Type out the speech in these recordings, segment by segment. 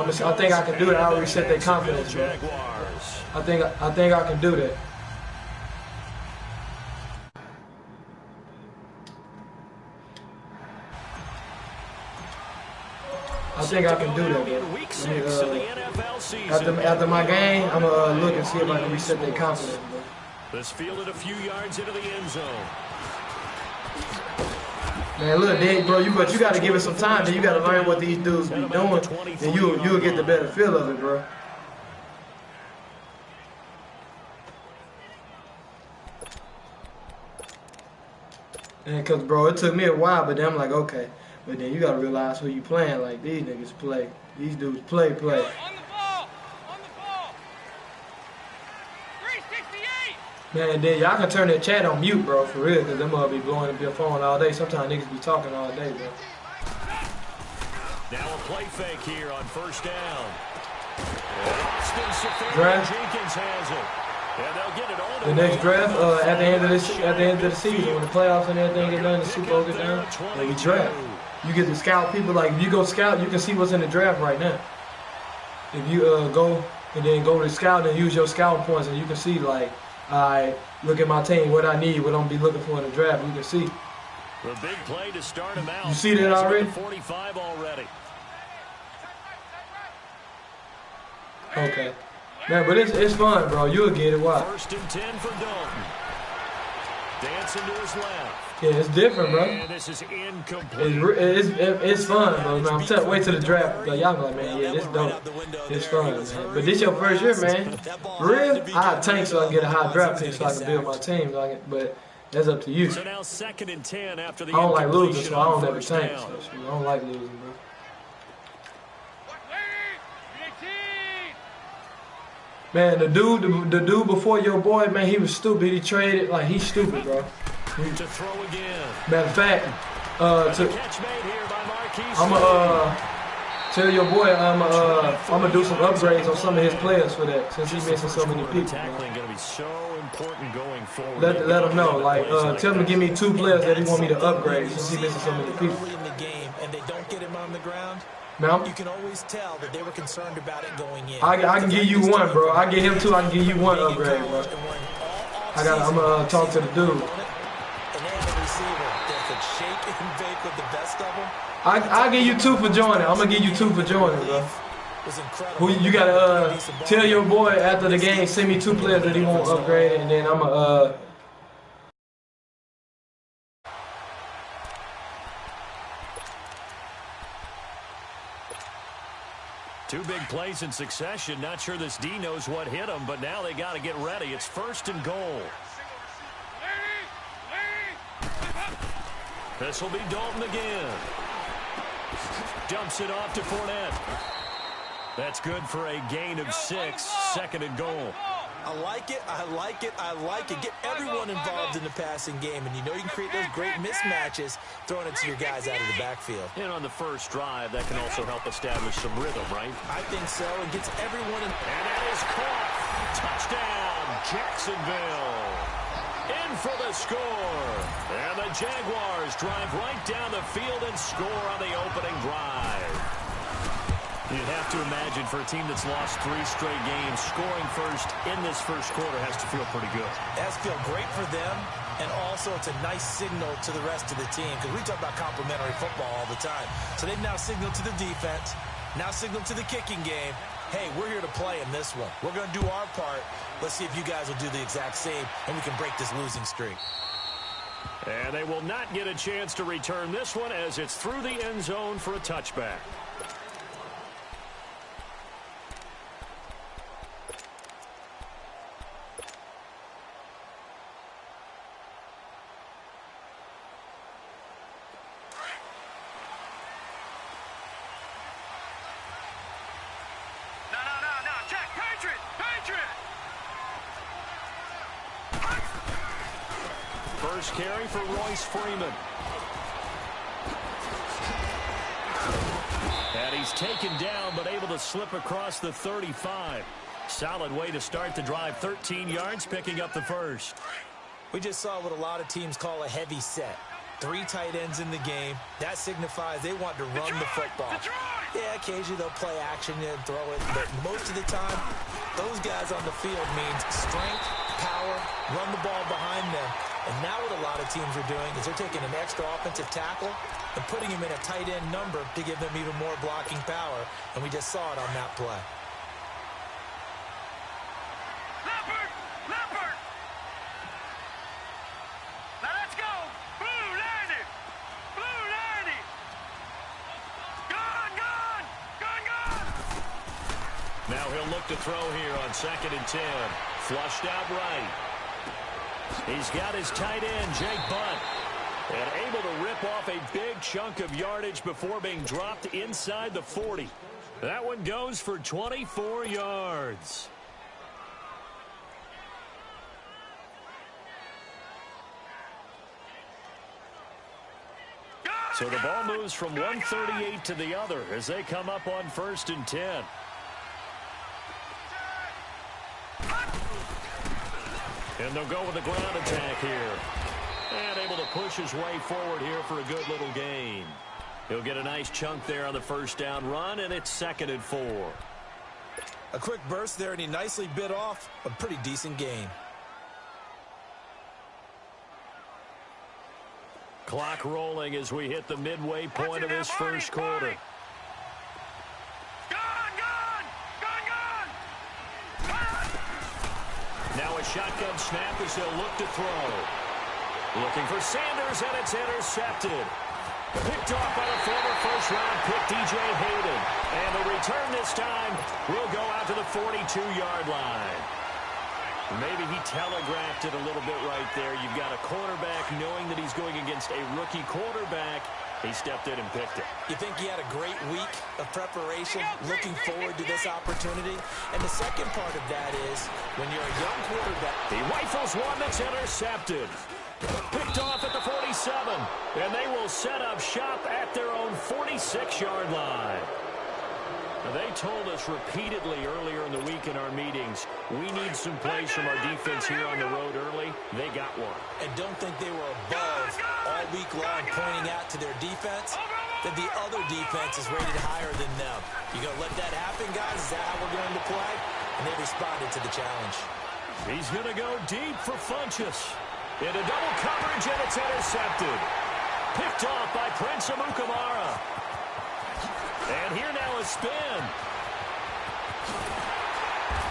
I think I can do it. I'll reset their confidence, bro. I think I can do that. I think I can do that, bro. After my game, I'm gonna look and see if I can reset their confidence, bro. This fielded a few yards into the end zone. Man, look, bro, but you got to give it some time. Then you got to learn what these dudes be doing, and you'll get the better feel of it, bro. And cause, bro, it took me a while, but then I'm like, okay. But then you got to realize who you playing. Like, these niggas play. These dudes play. On the ball. On the ball. 368. Man, then y'all can turn that chat on mute, bro, for real, because them be blowing up your phone all day. Sometimes niggas be talking all day, bro. Now a play fake here on first down. Draft. Jenkins has it. And they'll get it all the next draft, at the end of the season, when the playoffs and everything get done, the Super Bowl get done, and we draft. You get to scout people. Like, if you go scout, you can see what's in the draft right now. If you go and then go to scout and use your scouting points, and you can see, like, I look at my team, what I need, what I'm gonna be looking for in the draft. You can see. The big play to start him out. You see that already? 45 already. Okay. Man, but it's fun, bro. You'll get it. Why? 1st and 10 for Dalton. Dancing to his left. Yeah, it's different, bro. And this is incomplete. It's fun, bro. Man, I'm telling. Wait till the draft. Like, y'all be like, man, yeah, this dope. It's fun, man. But this your first year, man. For real? I tank so I can get a high draft pick so I can build my team. But that's up to you. So now 2nd and 10 after the I don't like losing, so I don't ever tank. So I don't like losing, bro. Man, the dude before your boy, man, he was stupid. He traded like he's stupid, bro. To throw again. Matter of fact, catch made here by Marquise. I'ma tell your boy I'ma do some upgrades on some of his players for that, since he's missing so many people. Tackling gonna be so important going forward. Let him know, like tell him to give me 2 players that he want me to upgrade since he's missing so many people. And they don't get him on the ground. Now, you can always tell that they were concerned about it going in. I can give you 1, bro. I get him 2. I can give you 1 upgrade, bro. I'm gonna talk to the dude. I give you 2 for joining. I'm gonna give you 2 for joining, bro. Who you gotta tell your boy after the game, send me 2 players that he won't upgrade, and then I'ma 2 big plays in succession. Not sure this D knows what hit him, but now they got to get ready. It's 1st and goal. This will be Dalton again. Dumps it off to Fournette. That's good for a gain of 6. 2nd and goal. I like it. I like it. I like it. Get everyone involved in the passing game, and you know you can create those great mismatches throwing it to your guys out of the backfield. And on the first drive, that can also help establish some rhythm, right? I think so. It gets everyone in. And that is caught. Touchdown, Jacksonville. In for the score. And the Jaguars drive right down the field and score on the opening drive. You'd have to imagine for a team that's lost 3 straight games, scoring first in this first quarter has to feel pretty good. It has to feel great for them, and also it's a nice signal to the rest of the team, because we talk about complimentary football all the time. So they've now signaled to the defense, now signaled to the kicking game, hey, we're here to play in this one. We're going to do our part. Let's see if you guys will do the exact same, and we can break this losing streak. And they will not get a chance to return this one as it's through the end zone for a touchback. First carry for Royce Freeman. And he's taken down, but able to slip across the 35. Solid way to start the drive. 13 yards, picking up the first. We just saw what a lot of teams call a heavy set. 3 tight ends in the game. That signifies they want to run the football. Yeah, occasionally they'll play action and throw it, but most of the time, those guys on the field means strength, power, run the ball behind them. And now what a lot of teams are doing is they're taking an extra offensive tackle and putting him in a tight end number to give them even more blocking power, and we just saw it on that play. Leopard! Now let's go! Blue 90! Blue 90! Gone! Now he'll look to throw here on 2nd and 10. Flushed out right. He's got his tight end, Jake Butt, and able to rip off a big chunk of yardage before being dropped inside the 40. That one goes for 24 yards. So the ball moves from 138 to the other as they come up on 1st and 10. And they'll go with the ground attack here. And able to push his way forward here for a good little gain. He'll get a nice chunk there on the 1st down run, and it's 2nd and 4. A quick burst there, and he nicely bit off a pretty decent gain. Clock rolling as we hit the midway point of this first quarter. Now a shotgun snap as they'll look to throw. Looking for Sanders, and it's intercepted. Picked off by the former first-round pick, DJ Hayden. And the return this time will go out to the 42-yard line. Maybe he telegraphed it a little bit right there. You've got a quarterback knowing that he's going against a rookie quarterback. He stepped in and picked it. You think he had a great week of preparation, looking forward to this opportunity? And the second part of that is, when you're a young quarterback, he rifles one that's intercepted. Picked off at the 47, and they will set up shop at their own 46-yard line. Now, they told us repeatedly earlier in the week in our meetings, we need some plays from our defense here on the road early. They got one. And don't think they were above all week long pointing out to their defense that the other defense is rated higher than them. You going to let that happen, guys? Is that how we're going to play? And they responded to the challenge. He's going to go deep for Funchess. Into double coverage, and it's intercepted. Picked off by Prince Amukamara. And here now is spin.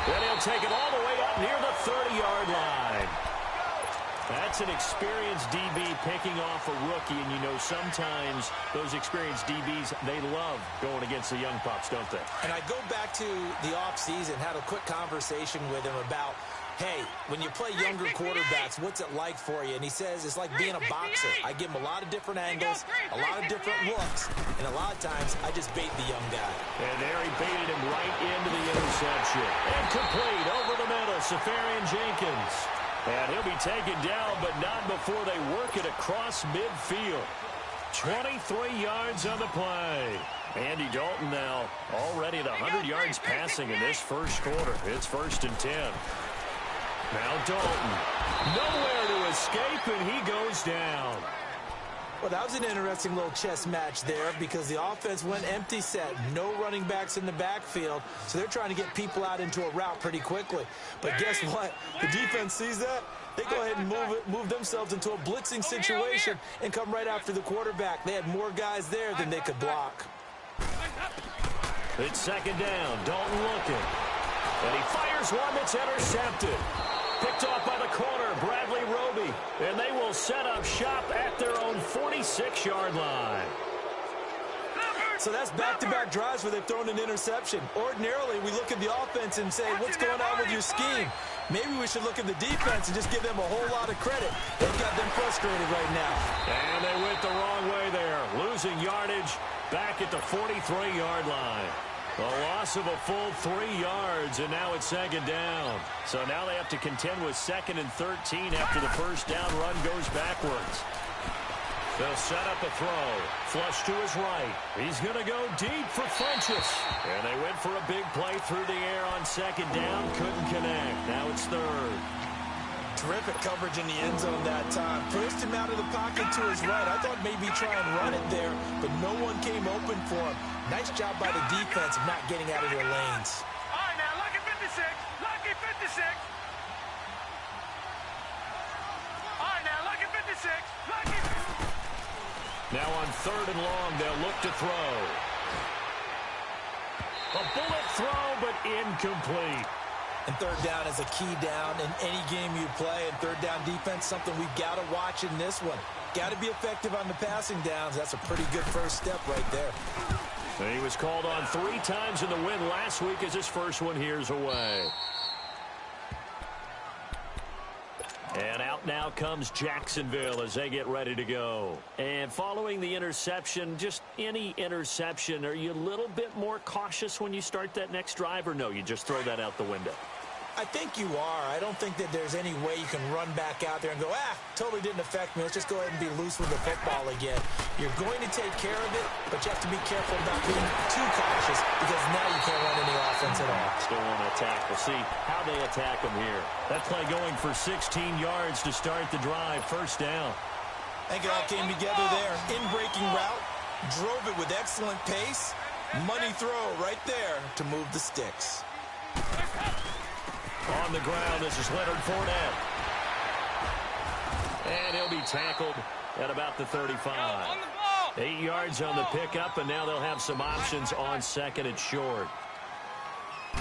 Then he'll take it all the way up near the 30-yard line. That's an experienced DB picking off a rookie, and you know sometimes those experienced DBs, they love going against the young pups, don't they? And I go back to the offseason, had a quick conversation with him about, hey, when you play younger quarterbacks, what's it like for you? And he says it's like being a boxer. I give him a lot of different angles, a lot of different looks, and a lot of times I just bait the young guy. And there he baited him right into the interception. Incomplete over the middle, Safarian Jenkins. And he'll be taken down, but not before they work it across midfield. 23 yards on the play. Andy Dalton now already at 100 yards passing in this first quarter. It's 1st and 10. Now Dalton, nowhere to escape, and he goes down. Well, that was an interesting little chess match there because the offense went empty set. No running backs in the backfield, so they're trying to get people out into a route pretty quickly. But guess what? The defense sees that. They go ahead and move themselves into a blitzing situation and come right after the quarterback. They had more guys there than they could block. It's 2nd down. Dalton looking. And he fires one that's intercepted. Picked off by the corner, Bradley Roby. And they will set up shop at their own 46-yard line. So that's back-to-back drives where they've thrown an interception. Ordinarily, we look at the offense and say, what's going on with your scheme? Maybe we should look at the defense and just give them a whole lot of credit. They've got them frustrated right now. And they went the wrong way there, losing yardage back at the 43-yard line. A loss of a full 3 yards, and now it's 2nd down. So now they have to contend with 2nd and 13 after the first down run goes backwards. They'll set up a throw. Flush to his right. He's going to go deep for Funchess. And they went for a big play through the air on 2nd down. Couldn't connect. Now it's 3rd. Terrific coverage in the end zone that time. Pushed him out of the pocket to his right. I thought maybe try and run it there, but no one came open for him. Nice job by the defense of not getting out of their lanes. All right, now, lucky 56. Lucky 56. All right, now, lucky 56. Lucky. Now on 3rd and long, they'll look to throw. A bullet throw, but incomplete. And 3rd down is a key down in any game you play. And 3rd down defense, something we've got to watch in this one. Got to be effective on the passing downs. That's a pretty good first step right there. And he was called on 3 times in the win last week as his first one here's away. And out now comes Jacksonville as they get ready to go. And following the interception, just any interception, are you a little bit more cautious when you start that next drive, or no, you just throw that out the window? I think you are. I don't think that there's any way you can run back out there and go, totally didn't affect me. Let's just go ahead and be loose with the football again. You're going to take care of it, but you have to be careful about being too cautious because now you can't run any offense at all. Still want to attack. We'll see how they attack them here. That play going for 16 yards to start the drive. 1st down. I think it all came together there. In-breaking route, drove it with excellent pace. Money throw right there to move the sticks. On the ground, this is Leonard Fournette. And he'll be tackled at about the 35. 8 yards on the pickup, and now they'll have some options on 2nd and short.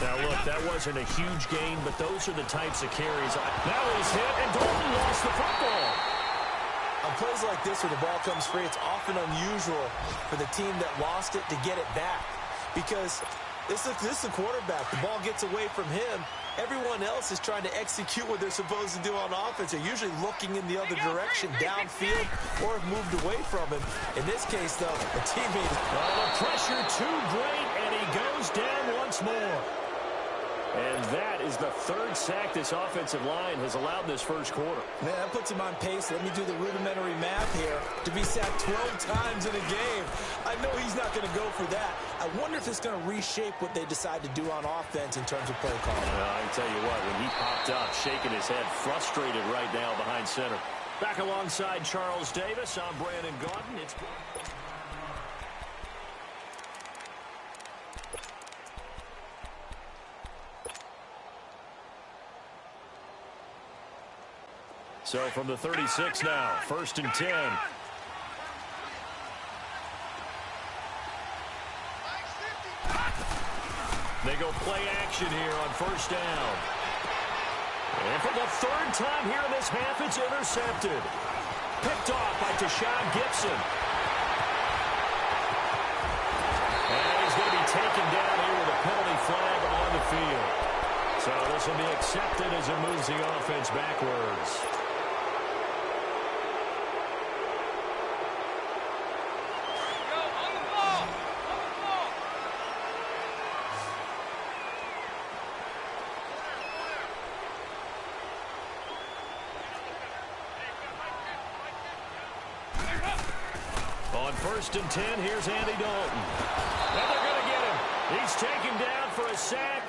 Now, look, that wasn't a huge gain, but those are the types of carries. That was hit, and Dalton lost the football. On plays like this where the ball comes free, it's often unusual for the team that lost it to get it back. Because this is the quarterback. The ball gets away from him. Everyone else is trying to execute what they're supposed to do on offense. They're usually looking in the other direction, downfield, or have moved away from him. In this case, though, the teammate... The pressure too great, and he goes down once more. And that is the 3rd sack this offensive line has allowed in this first quarter. Man, that puts him on pace. Let me do the rudimentary math here. To be sacked 12 times in a game. I know he's not going to go for that. I wonder if it's going to reshape what they decide to do on offense in terms of play calling. Well, I can tell you what, when he popped up, shaking his head, frustrated right now behind center. Back alongside Charles Davis, I'm Brandon Gaudin. It's... So from the 36 now, 1st and 10. They go play action here on 1st down. And for the 3rd time here in this half, it's intercepted. Picked off by Tashawn Gibson. And he's going to be taken down here with a penalty flag on the field. So this will be accepted as it moves the offense backwards. On 1st and 10, here's Andy Dalton. And they're going to get him. He's taken down for a sack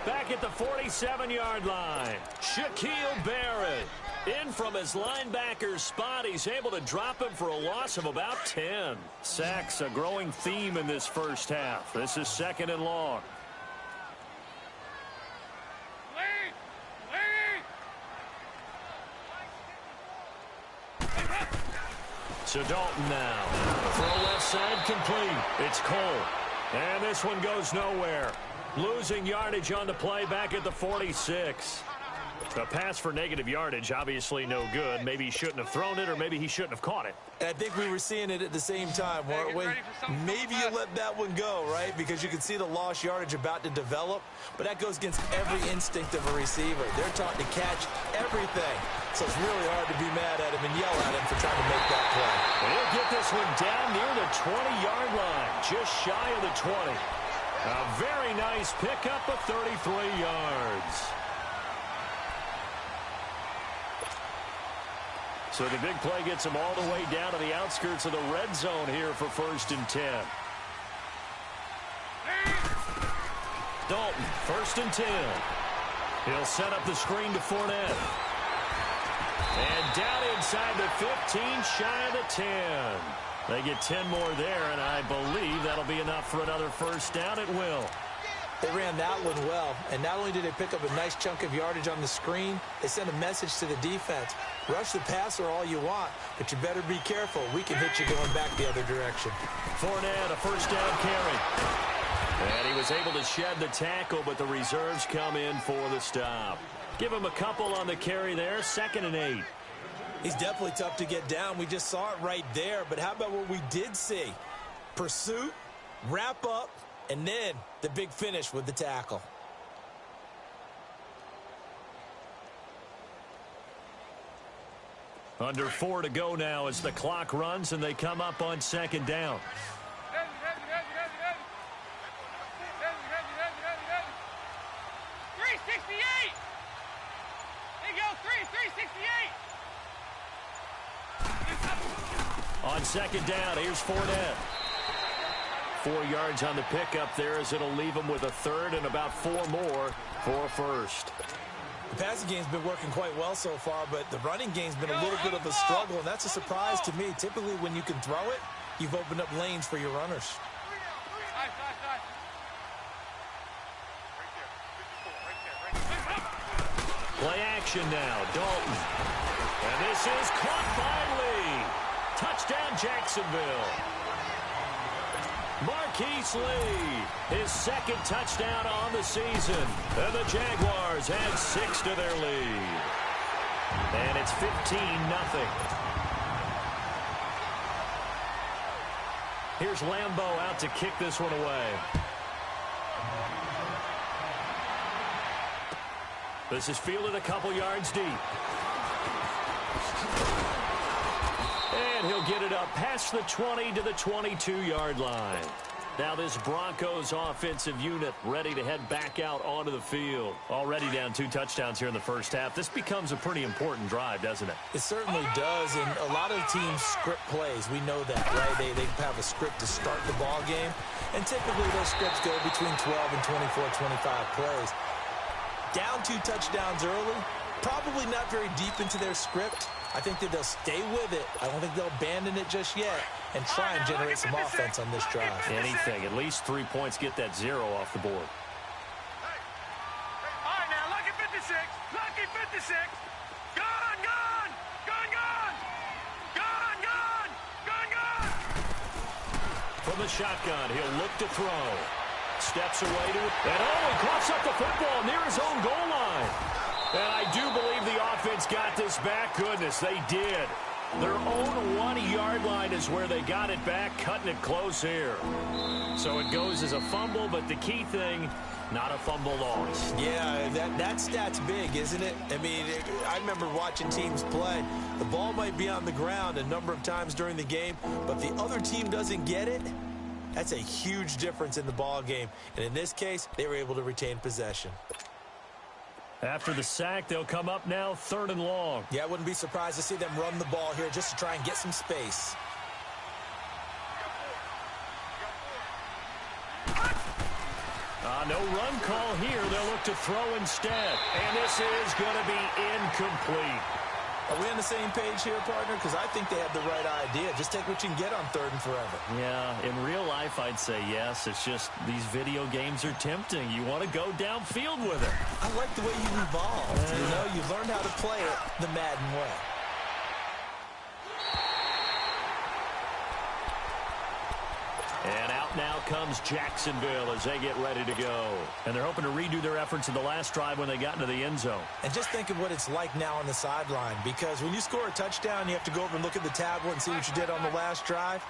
back at the 47-yard line. Shaquille Barrett in from his linebacker spot. He's able to drop him for a loss of about 10. Sacks, a growing theme in this first half. This is 2nd and long. So Dalton now. Throw left side complete. It's Cole. And this one goes nowhere. Losing yardage on the play back at the 46. A pass for negative yardage, obviously no good. Maybe he shouldn't have thrown it, or maybe he shouldn't have caught it. And I think we were seeing it at the same time, weren't we? Maybe you let that one go, right? Because you can see the lost yardage about to develop. But that goes against every instinct of a receiver. They're taught to catch everything. So it's really hard to be mad at him and yell at him for trying to make that play. And he'll get this one down near the 20-yard line, just shy of the 20. A very nice pickup of 33 yards. So the big play gets him all the way down to the outskirts of the red zone here for 1st and 10. Dalton, 1st and 10. He'll set up the screen to Fournette. And down inside the 15, shy of the 10. They get 10 more there, and I believe that'll be enough for another first down. It will. They ran that one well, and not only did they pick up a nice chunk of yardage on the screen, they sent a message to the defense. Rush the passer all you want, but you better be careful. We can hit you going back the other direction. Fournette, a first down carry. And he was able to shed the tackle, but the reserves come in for the stop. Give him a couple on the carry there, 2nd and 8. He's definitely tough to get down. We just saw it right there, but how about what we did see? Pursuit, wrap up, and then the big finish with the tackle. Under 4 to go now as the clock runs and they come up on 2nd down. 368. There you go, 368. On 2nd down, here's Fournette. 4 yards on the pickup there as it'll leave him with a 3rd and about 4 more for a first. The passing game's been working quite well so far, but the running game's been a little bit of a struggle, and that's a surprise to me. Typically, when you can throw it, you've opened up lanes for your runners. Play action now, Dalton. And this is caught by Lee. Touchdown, Jacksonville. Marquise Lee, his 2nd touchdown on the season. And the Jaguars add 6 to their lead. And it's 15-0. Here's Lambeau out to kick this one away. This is fielded a couple yards deep. And he'll get it up past the 20 to the 22-yard line. Now this Broncos offensive unit ready to head back out onto the field. Already down 2 touchdowns here in the first half. This becomes a pretty important drive, doesn't it? It certainly does, and a lot of teams script plays. We know that, right? They have a script to start the ball game, and typically those scripts go between 12 and 24, 25 plays. Down 2 touchdowns early, probably not very deep into their script. I think that they'll stay with it. I don't think they'll abandon it just yet and try and generate some offense on this drive. Anything. At least 3 points get that 0 off the board. All right, now, lucky 56. Lucky 56. Gone, gone. Gone, gone. Gone, gone. Gone, gone. From the shotgun, he'll look to throw. Steps away to it. And he coughs up the football near his own goal line. And I do believe the offense got this back. Goodness, they did. Their own 1-yard line is where they got it back, cutting it close here. So it goes as a fumble, but the key thing, not a fumble loss. Yeah, that stat's big, isn't it? I mean, I remember watching teams play. The ball might be on the ground a number of times during the game, but the other team doesn't get it. That's a huge difference in the ball game. And in this case, they were able to retain possession. After the sack, they'll come up now 3rd and long. Yeah, I wouldn't be surprised to see them run the ball here just to try and get some space. No run call here. They'll look to throw instead. And this is going to be incomplete. Are we on the same page here, partner? Because I think they have the right idea. Just take what you can get on 3rd and forever. Yeah, in real life, I'd say yes. It's just these video games are tempting. You want to go downfield with it. I like the way you evolved. You know, you learned how to play it the Madden way. And out now comes Jacksonville as they get ready to go. And they're hoping to redo their efforts in the last drive when they got into the end zone. And just think of what it's like now on the sideline, because when you score a touchdown, you have to go over and look at the tablet and see what you did on the last drive.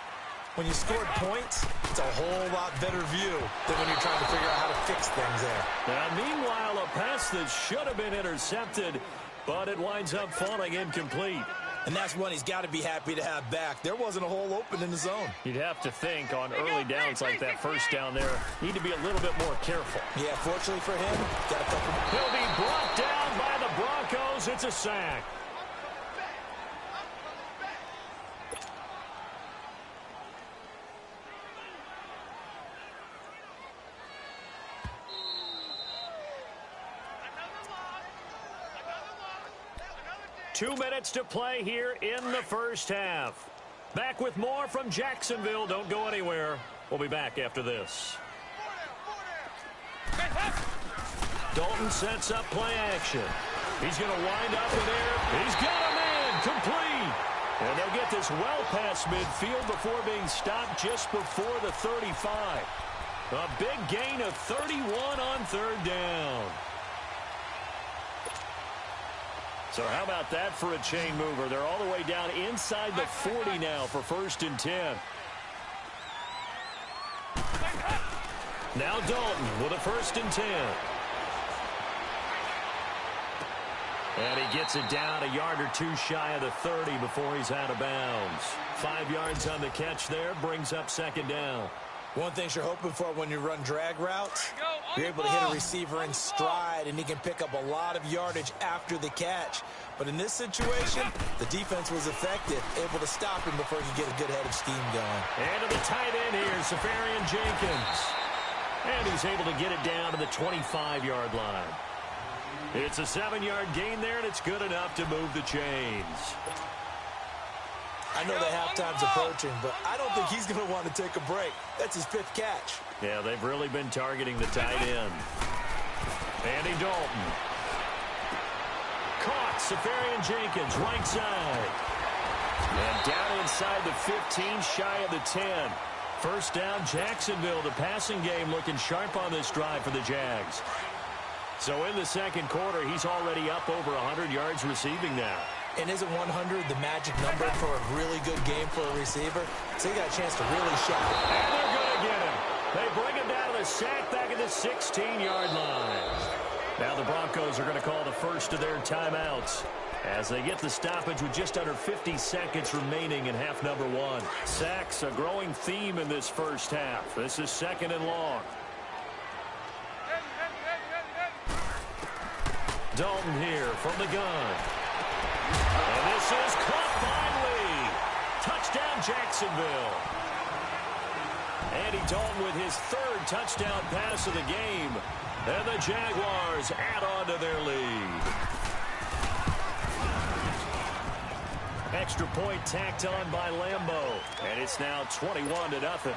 When you scored points, it's a whole lot better view than when you're trying to figure out how to fix things there. Now, meanwhile, a pass that should have been intercepted, but it winds up falling incomplete. And that's one he's got to be happy to have back. There wasn't a hole open in the zone. You'd have to think on early downs like that first down there, need to be a little bit more careful. Yeah, fortunately for him, got a couple. He'll be brought down by the Broncos. It's a sack. Two minutes to play here in the first half. Back with more from Jacksonville. Don't go anywhere. We'll be back after this. Dalton sets up play action. He's going to wind up in there. He's got a man complete. And they'll get this well past midfield before being stopped just before the 35. A big gain of 31 on third down. So how about that for a chain mover? They're all the way down inside the 40 now for 1st and 10. Now Dalton with a 1st and 10. And he gets it down a yard or two shy of the 30 before he's out of bounds. 5 yards on the catch there, brings up 2nd down. One thing you're hoping for when you run drag routes, you're able to hit a receiver in stride, and he can pick up a lot of yardage after the catch. But in this situation, the defense was effective, able to stop him before he could get a good head of steam going. And to the tight end here, Safarian Jenkins. And he's able to get it down to the 25-yard line. It's a 7-yard gain there, and it's good enough to move the chains. I know the halftime's approaching, but I don't think he's going to want to take a break. That's his 5th catch. Yeah, they've really been targeting the tight end. Andy Dalton. Caught. Safarian Jenkins, right side. And down inside the 15, shy of the 10. 1st down, Jacksonville. The passing game looking sharp on this drive for the Jags. So in the 2nd quarter, he's already up over 100 yards receiving now. And isn't 100 the magic number for a really good game for a receiver? So he got a chance to really shine. And they're going to get him. They bring him down to the sack back at the 16-yard line. Now the Broncos are going to call the first of their timeouts as they get the stoppage with just under 50 seconds remaining in half number 1. Sacks, a growing theme in this first half. This is 2nd and long. Dalton here from the gun. And this is caught by Lee. Touchdown, Jacksonville. Andy Dalton with his 3rd touchdown pass of the game. And the Jaguars add on to their lead. Extra point tacked on by Lambeau. And it's now 21-0.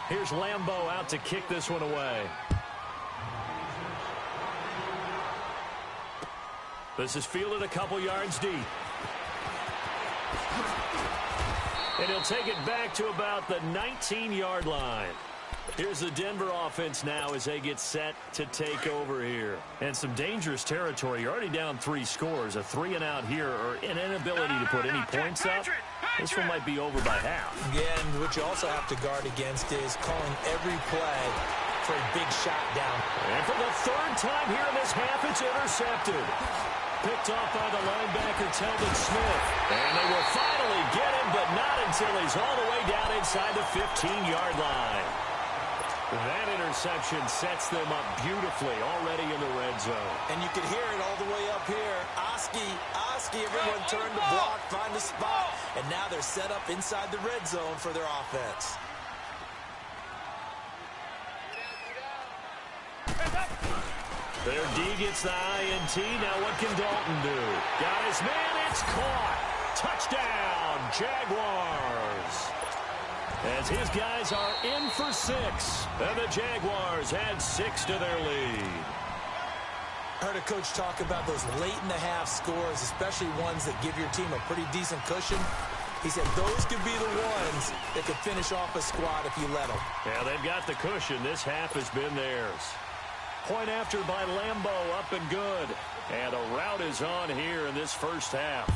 Here's Lambeau out to kick this one away. This is fielded a couple yards deep. And he'll take it back to about the 19-yard line. Here's the Denver offense now as they get set to take over here. And some dangerous territory. You're already down 3 scores. A 3-and-out here or an inability to put any points up. This one might be over by half. Yeah, and what you also have to guard against is calling every play for a big shot down. And for the 3rd time here in this half, it's intercepted. Picked off by the linebacker, Telvin Smith. And they will finally get him, but not until he's all the way down inside the 15-yard line. That interception sets them up beautifully already in the red zone. And you can hear it all the way up here. Oski, everyone turned to block, find a spot. And now they're set up inside the red zone for their offense. Their D gets the INT. Now what can Dalton do? Got his man. It's caught. Touchdown, Jaguars. As his guys are in for 6. And the Jaguars add 6 to their lead. I heard a coach talk about those late-in-the-half scores, especially ones that give your team a pretty decent cushion. He said those could be the ones that could finish off a squad if you let them. Yeah, they've got the cushion. This half has been theirs. Point after by Lambeau, up and good. And a rout is on here in this first half.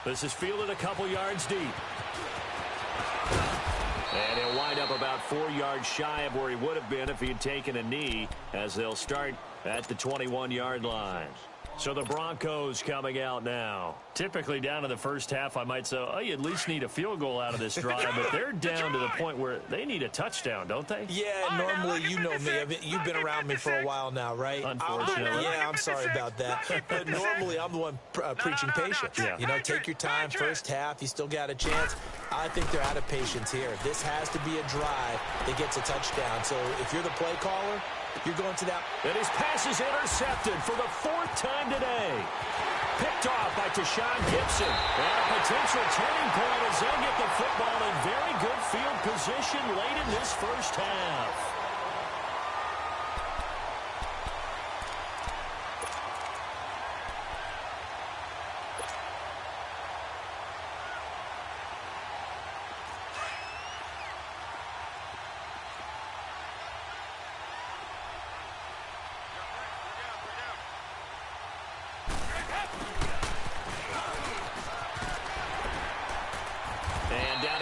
This is fielded a couple yards deep. And he'll wind up about 4 yards shy of where he would have been if he had taken a knee, as they'll start at the 21-yard line. So the Broncos coming out now. Typically down in the first half, I might say, oh, you at least need a field goal out of this drive. But they're down to the point where they need a touchdown, don't they? Yeah, normally, you know me. You've been around me for a while now, right? Unfortunately. Yeah, I'm sorry about that. But normally, I'm the one preaching patience. Yeah. You know, take your time. First half, you still got a chance. I think they're out of patience here. This has to be a drive that gets a touchdown. So if you're the play caller, You're going to that. And his pass is intercepted for the 4th time today. Picked off by Tashawn Gibson. And a potential turning point as they'll get the football in very good field position late in this first half.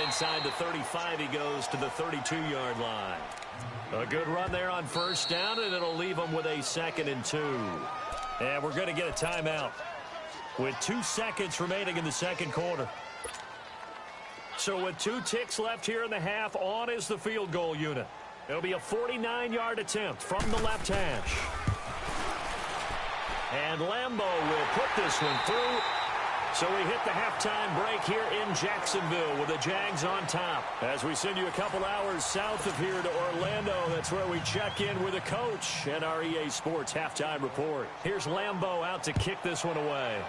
Inside the 35, he goes to the 32-yard line. A good run there on first down, and it'll leave him with a 2nd and 2. And we're going to get a timeout with 2 seconds remaining in the second quarter. So with 2 ticks left here in the half, on is the field goal unit. It'll be a 49-yard attempt from the left hash. And Lambeau will put this one through. So we hit the halftime break here in Jacksonville with the Jags on top. As we send you a couple hours south of here to Orlando, that's where we check in with the coach and our EA Sports halftime report. Here's Lambeau out to kick this one away.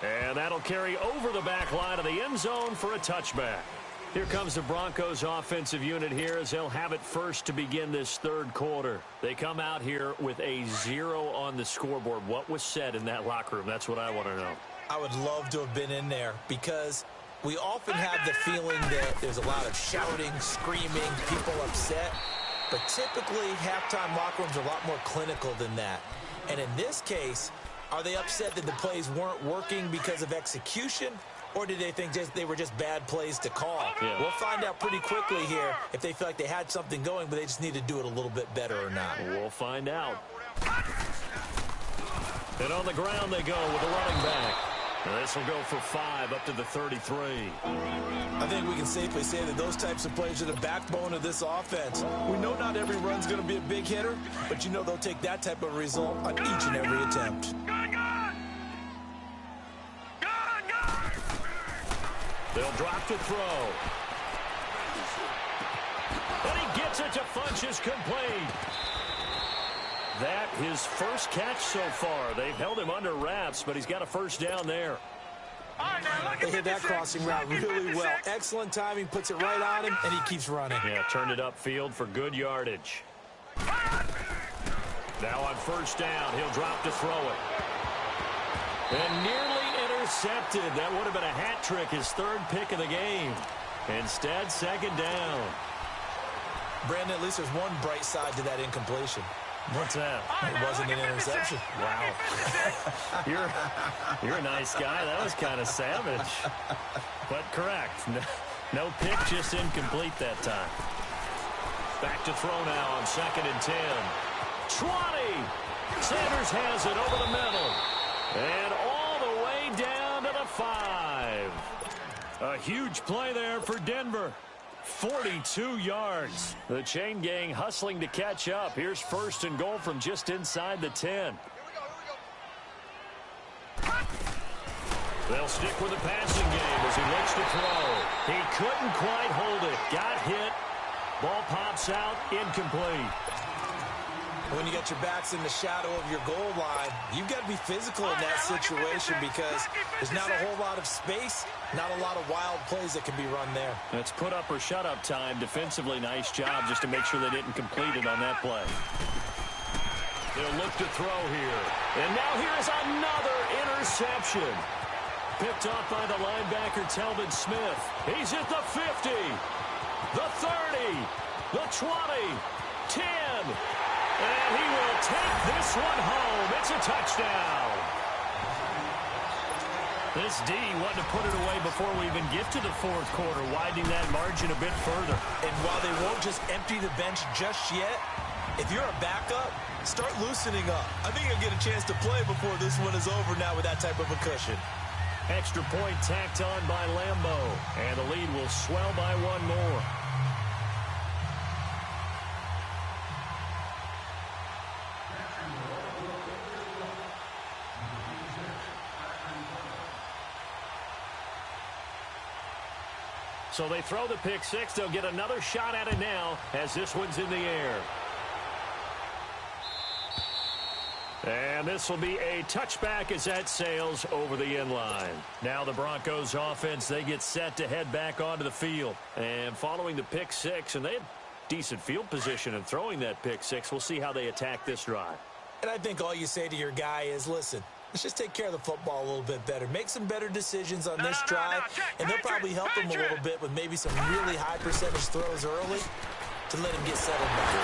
And that'll carry over the back line of the end zone for a touchback. Here comes the Broncos offensive unit here as they'll have it first to begin this third quarter. They come out here with a 0 on the scoreboard. What was said in that locker room? That's what I want to know. I would love to have been in there because we often have the feeling that there's a lot of shouting, screaming, people upset. But typically, halftime locker rooms are a lot more clinical than that. And in this case, are they upset that the plays weren't working because of execution? Or did they think they were just bad plays to call? Yeah. We'll find out pretty quickly here if they feel like they had something going, but they just need to do it a little bit better or not. We'll find out. And on the ground they go with a running back. And this will go for 5 up to the 33. I think we can safely say that those types of plays are the backbone of this offense. We know not every run's going to be a big hitter, but you know they'll take that type of result on each and every attempt. They'll drop to throw. And he gets it to Funchess complete. That his first catch so far. They've held him under wraps, but he's got a first down there. They hit that crossing route really well. Excellent timing, puts it right on him, and he keeps running. Yeah, turned it upfield for good yardage. Now on first down, he'll drop to throw it. And nearly intercepted. That would have been a hat trick, his 3rd pick of the game. Instead, 2nd down. Brandon, at least there's one bright side to that incompletion. What's that? It wasn't an interception. Wow. You're a nice guy. That was kind of savage. But correct. No pick, just incomplete that time. Back to throw now on 2nd and 10. 20. Sanders has it over the middle. And all the way down to the 5. A huge play there for Denver. 42 yards. The chain gang hustling to catch up. Here's 1st and goal from just inside the 10. They'll stick with the passing game as he looks to throw. He couldn't quite hold it. Got hit. Ball pops out. Incomplete. When you got your backs in the shadow of your goal line, you've got to be physical in that situation because there's not a whole lot of space, not a lot of wild plays that can be run there. That's put up or shut up time. Defensively, nice job just to make sure they didn't complete it on that play. They'll look to throw here. And now here is another interception. Picked off by the linebacker, Telvin Smith. He's at the 50, the 30, the 20, 10. And he will take this one home. It's a touchdown. This D wanted to put it away before we even get to the 4th quarter, widening that margin a bit further. And while they won't just empty the bench just yet, if you're a backup, start loosening up. I think you'll get a chance to play before this one is over now with that type of a cushion. Extra point tacked on by Lambeau. And the lead will swell by 1 more. So they throw the pick six. They'll get another shot at it now as this one's in the air. And this will be a touchback as that sails over the end line. Now the Broncos offense, they get set to head back onto the field. And following the pick six, and they have decent field position in throwing that pick six. We'll see how they attack this drive. And I think all you say to your guy is, listen, let's just take care of the football a little bit better. Make some better decisions on this drive, and they'll probably help him a little bit with maybe some really high percentage throws early to let him get settled back in.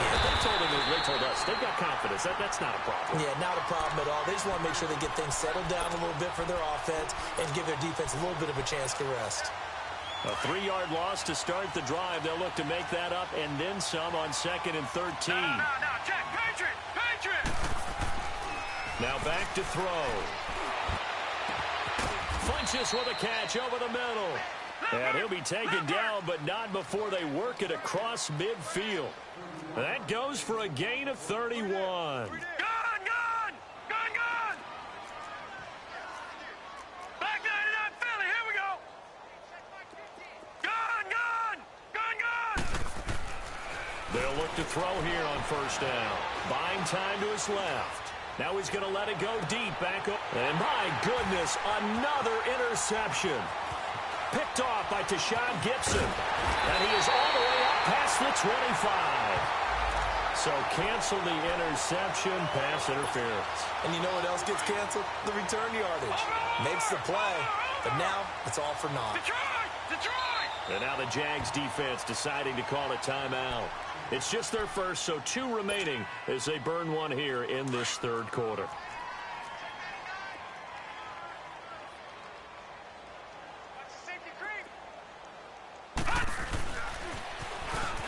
They told us they've got confidence. That's not a problem. Yeah, not a problem at all. They just want to make sure they get things settled down a little bit for their offense and give their defense a little bit of a chance to rest. A 3-yard loss to start the drive. They'll look to make that up and then some on 2nd and 13. No, check. Patriot! Now back to throw. Funches with a catch over the middle. And he'll be taken down, but not before they work it across midfield. That goes for a gain of 31. Gone! Back 99 Philly, here we go! Gone! They'll look to throw here on first down. Buying time to his left. Now he's going to let it go deep back up. And my goodness, another interception. Picked off by Tashawn Gibson. And he is all the way up past the 25. So cancel the interception, pass interference. And you know what else gets canceled? The return yardage. Makes the play, but now it's all for naught. Detroit! And now the Jags defense deciding to call a timeout. It's just their first, so 2 remaining as they burn one here in this third quarter.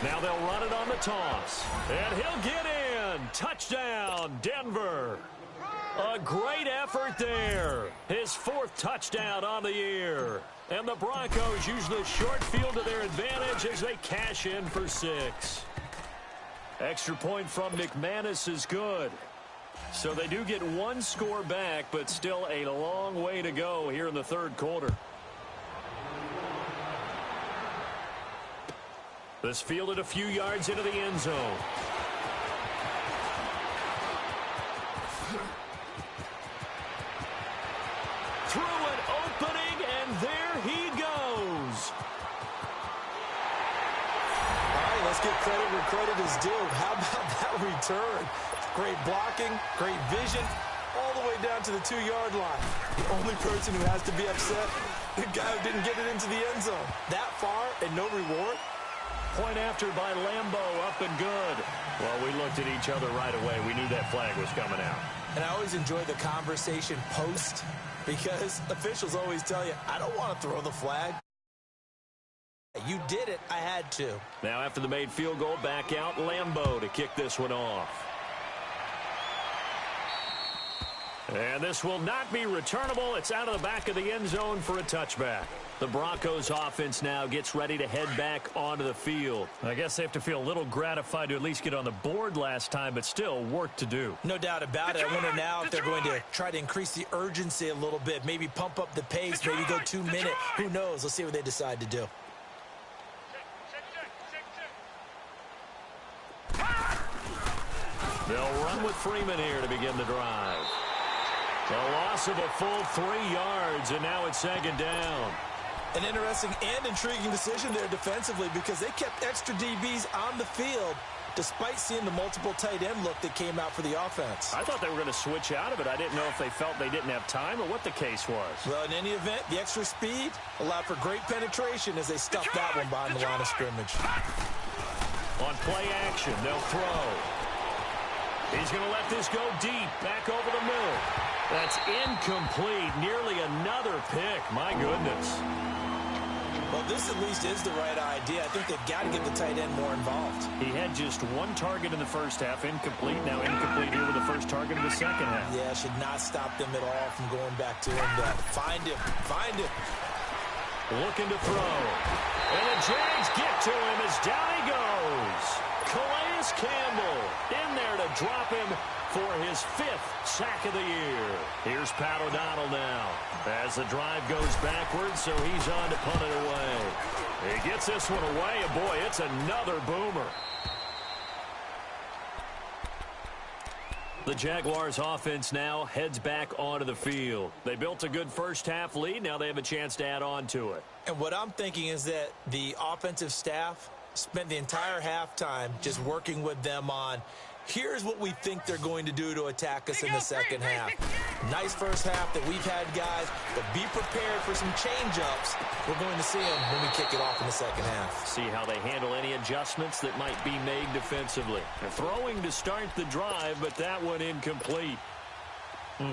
Now they'll run it on the toss. And he'll get in. Touchdown, Denver. A great effort there. His 4th touchdown on the year. And the Broncos use the short field to their advantage as they cash in for 6. Extra point from McManus is good. So they do get 1 score back, but still a long way to go here in the third quarter. This fielded a few yards into the end zone. Through an opening, and there he goes. All right, let's give credit where credit is due. How about that return? Great blocking, great vision, all the way down to the 2-yard line. The only person who has to be upset, the guy who didn't get it into the end zone. That far and no reward? Point after by Lambeau, up and good. Well, we looked at each other right away. We knew that flag was coming out. And I always enjoy the conversation post because officials always tell you, I don't want to throw the flag. You did it. I had to. Now after the made field goal, back out Lambeau to kick this one off. And this will not be returnable. It's out of the back of the end zone for a touchback. The Broncos offense now gets ready to head back onto the field. I guess they have to feel a little gratified to at least get on the board last time, but still work to do. No doubt about it. I wonder now if they're going to try to increase the urgency a little bit, maybe pump up the pace, maybe go 2-minute. Who knows? Let's see what they decide to do. They'll run with Freeman here to begin the drive. A loss of a full 3 yards, and now it's 2nd down. An interesting and intriguing decision there defensively because they kept extra DBs on the field despite seeing the multiple tight end look that came out for the offense. I thought they were going to switch out of it. I didn't know if they felt they didn't have time or what the case was. Well, in any event, the extra speed allowed for great penetration as they stuffed that one behind the line of scrimmage. On play action, they'll throw. He's going to let this go deep, back over the middle. That's incomplete. Nearly another pick. My goodness. Well, this at least is the right idea. I think they've got to get the tight end more involved. He had just 1 target in the first half. Incomplete. Now incomplete here with the first target in the second half. Yeah, should not stop them at all from going back to him. Find him. Find him. Looking to throw. And the Jags get to him as down he goes. Calais Campbell in there to drop him for his 5th sack of the year. Here's Pat O'Donnell now as the drive goes backwards, so he's on to punt it away. He gets this one away, and boy, it's another boomer. The Jaguars offense now heads back onto the field. They built a good first-half lead. Now they have a chance to add on to it. And what I'm thinking is that the offensive staff spent the entire halftime just working with them on, here's what we think they're going to do to attack us in the second half. Nice first half that we've had, guys, but be prepared for some change-ups. We're going to see them when we kick it off in the second half. See how they handle any adjustments that might be made defensively. They're throwing to start the drive, but that one incomplete.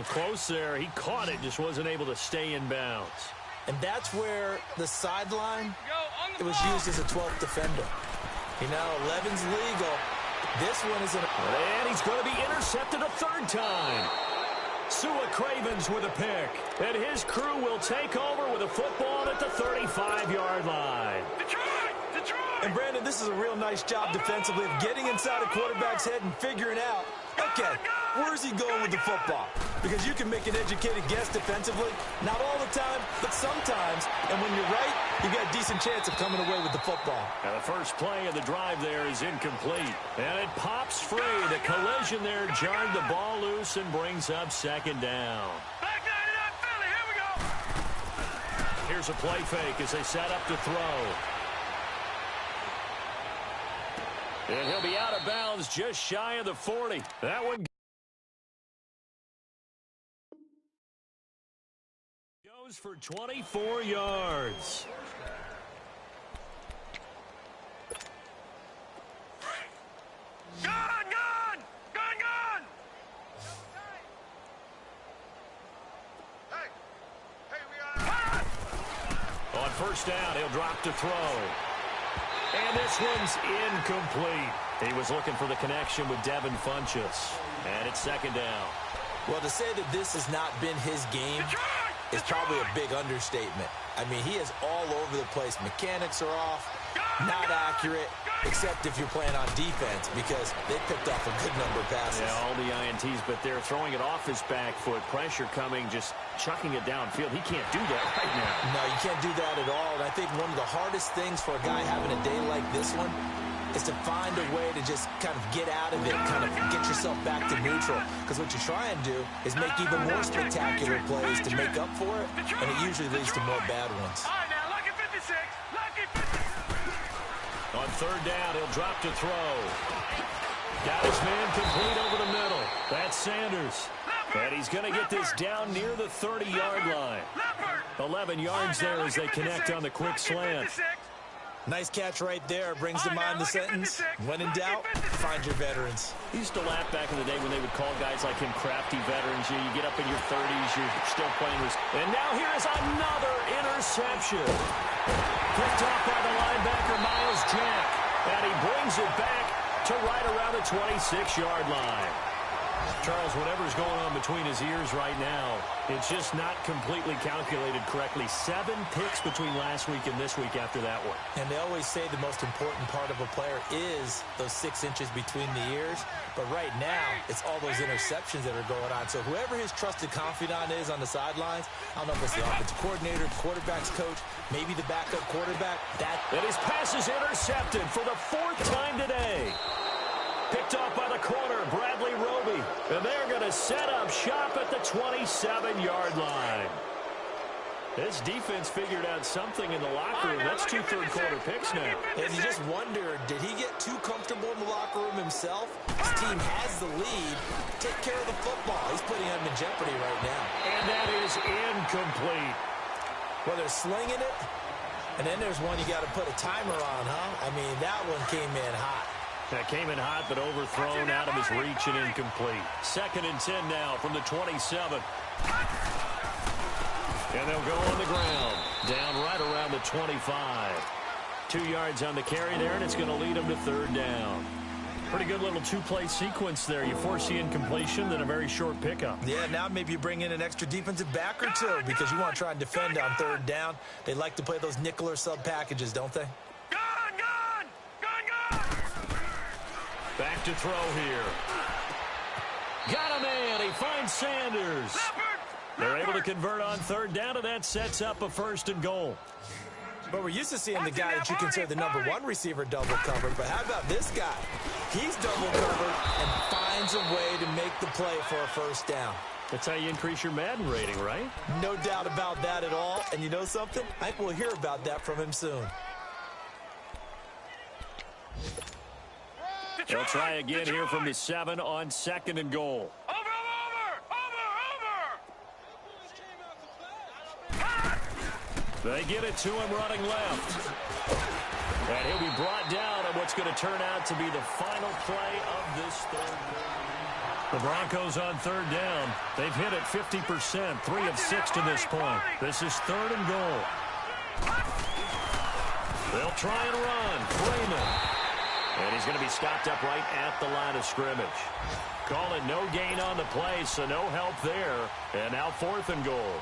Close there. He caught it, just wasn't able to stay in bounds. And that's where the sideline, it was used as a 12th defender. You know, 11's legal. This one is and he's going to be intercepted a 3rd time. Sua Cravens with a pick. And his crew will take over with a football at the 35-yard line. Detroit! And, Brandon, this is a real nice job defensively of getting inside a quarterback's head and figuring out, okay, where's he going with the football? Because you can make an educated guess defensively, not all the time, but sometimes. And when you're right, you got a decent chance of coming away with the football. And the first play of the drive there is incomplete. And it pops free. The collision there jarred the ball loose and brings up 2nd down. Back 99 Philly, here we go. Here's a play fake as they set up to throw. And he'll be out of bounds just shy of the 40. That one goes for 24 yards. Gone! Hey, we got On first down, he'll drop to throw. And this one's incomplete. He was looking for the connection with Devin Funchess. And it's 2nd down. Well, to say that this has not been his game is probably a big understatement. I mean, he is all over the place. Mechanics are off, not accurate, except if you're playing on defense, because they picked off a good number of passes. Yeah, all the INTs, but they're throwing it off his back foot. Pressure coming, just chucking it downfield. He can't do that right now. No, you can't do that at all. And I think one of the hardest things for a guy having a day like this one is to find a way to just kind of get out of it, kind of get yourself back to neutral. Because what you try and do is make even more spectacular plays to make up for it, and it usually leads to more bad ones. All right, now, lucky 56. Lucky 56. On 3rd down, he'll drop to throw. Got his man complete over the middle. That's Sanders. And he's going to get this down near the 30-yard line. 11 yards there as they connect on the quick slant. Nice catch right there. Brings to mind the sentence, when in doubt, find your veterans. He used to laugh back in the day when they would call guys like him crafty veterans. You get up in your 30s, you're still playing with. And now here is another interception. Picked off by the linebacker, Miles Jack. And he brings it back to right around the 26-yard line. Charles, whatever's going on between his ears right now, it's just not completely calculated correctly. 7 picks between last week and this week after that one. And they always say the most important part of a player is those 6 inches between the ears. But right now, it's all those interceptions that are going on. So whoever his trusted confidant is on the sidelines, I don't know if it's the offensive coordinator, the quarterback's coach, maybe the backup quarterback. And his pass is intercepted for the 4th time today. Picked off by the corner, Bradley Roby. And they're going to set up shop at the 27-yard line. This defense figured out something in the locker room. That's 2 third-quarter picks now. And you just wonder, did he get too comfortable in the locker room himself? His team has the lead. Take care of the football. He's putting them in jeopardy right now. And that is incomplete. Well, they're slinging it, and then there's one you got to put a timer on, huh? I mean, that one came in hot. That came in hot, but overthrown out of his reach and incomplete. 2nd and 10 now from the 27. And they'll go on the ground. Down right around the 25. 2 yards on the carry there, and it's going to lead them to 3rd down. Pretty good little 2-play sequence there. You force the incompletion, then a very short pickup. Yeah, now maybe you bring in an extra defensive back or two because you want to try and defend on 3rd down. They like to play those nickel or sub packages, don't they? Back to throw here. Got a man. He finds Sanders. They're able to convert on third down, and that sets up a 1st and goal. But we're used to seeing the guy that you consider the #1 receiver double covered. But how about this guy? He's double covered and finds a way to make the play for a 1st down. That's how you increase your Madden rating, right? No doubt about that at all. And you know something? I think we'll hear about that from him soon. They'll try again here from the 7 on 2nd and goal. Over! They get it to him running left. And he'll be brought down on what's going to turn out to be the final play of this third quarter. The Broncos on third down. They've hit it 50%, 3 of 6 to this point. This is 3rd and goal. They'll try and run. Freeman. And he's going to be stopped up right at the line of scrimmage. Call it no gain on the play, so no help there. And now 4th and goal.